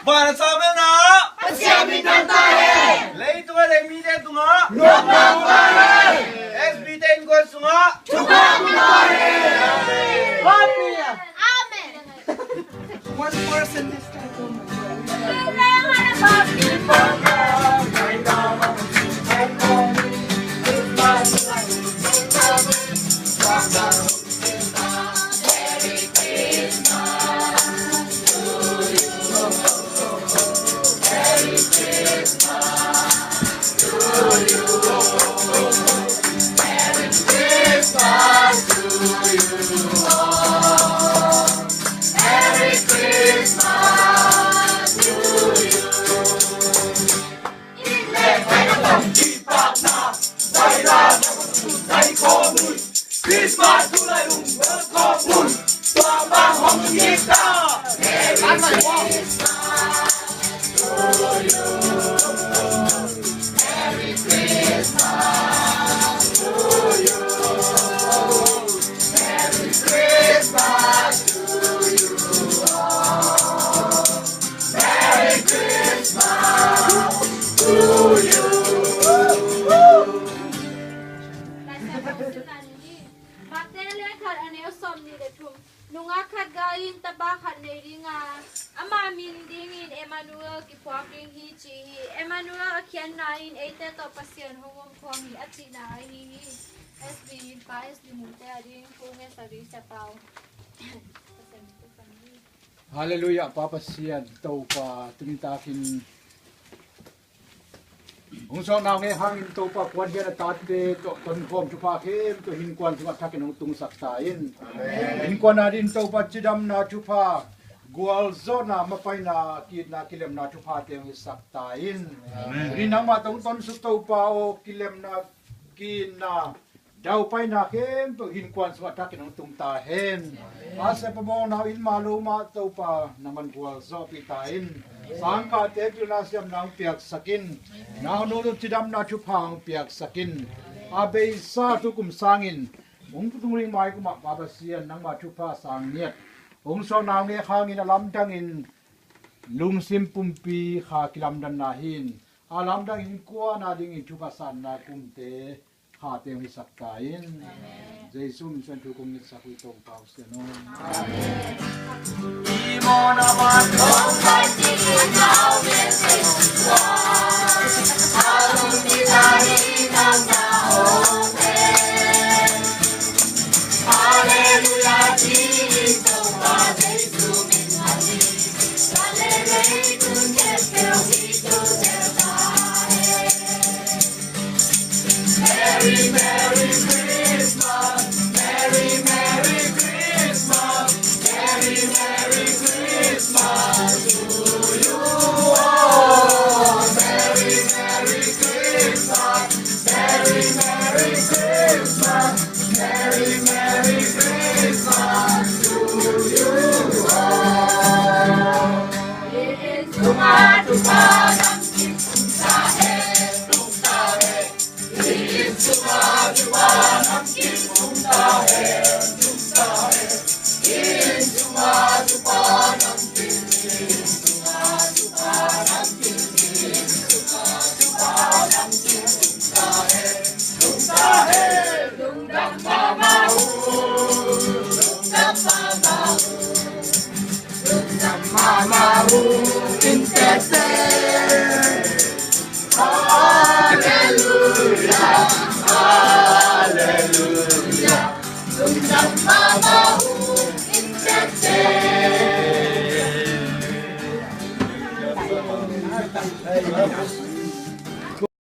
Bara sama na. Pasiami kanta hai. Lei tu ada mide tunga. Nokna hai. SB Innkuan sunga. Thupha hai. Hallelujah. Amen. One person this time. Christmas tulay komun, tua hong kita. Merry Christmas to you. Merry Christmas to you. Merry Christmas to you all. Merry Christmas to you. Nunga kagain tabakan na ringa amamin dingin Emmanuel kipuaking hichi Emmanuel akian nain ete to pasien hongom kuangi atina hi SB.Mungpi ading punge sari sapau. Hallelujah, Papa Sian tau pa tumitakin. Ung so na nge hangin tau pa kwan hian atate to ton khom chu pa khem to hin kwan chu thakin ung tung sak tain. Hin kwan adin tau pa chidam na chu pa gwal zona mapaina kit na kilem na chu pa teng sak tain. Rinang ma tong ton su tau pa o kilem na kin na dau paina khem to hin kwan chu thakin ung tung ta hen. Ase pa mo na in malu ma tau pa naman gwal zo pi tain. Sangka tetu nasiam nang piak sakin, nang nuru tidam na chupang piak sakin, abe sa tukum sangin, tungring mai kuma Papa Sian nang ma chupa sang niat, so nang nge hangin alam dangin, lungsim pumpi ha kilam dan nahin, alam dangin kuah nading in chupa san na kumte, ha teng hisaktain. Jesu minsan tukum nit sakui tong paus no. Amen. Imo naman kong kaibigan namin sa iswa, halong tinahin ang naopen. Hallelujah, dito pa Jesu minhati, lalelay tunye pero hito tertahe. Merry, Merry Christmas, Merry, Merry Christmas, Merry, Merry Christmas to you all. Merry, Merry Christmas, Merry, Merry Christmas, Merry, Merry Christmas to you all. It's Thupha ng Kipuntahe, Thupha. It's Thupha ng Kipuntahe, Thupha. It's Thupha ng Kipuntahe, Thupha. Lungdam mamahu, lungdam mamahu, lungdam mamahu, intete. Hallelujah, Hallelujah, lungdam mamahu, intete.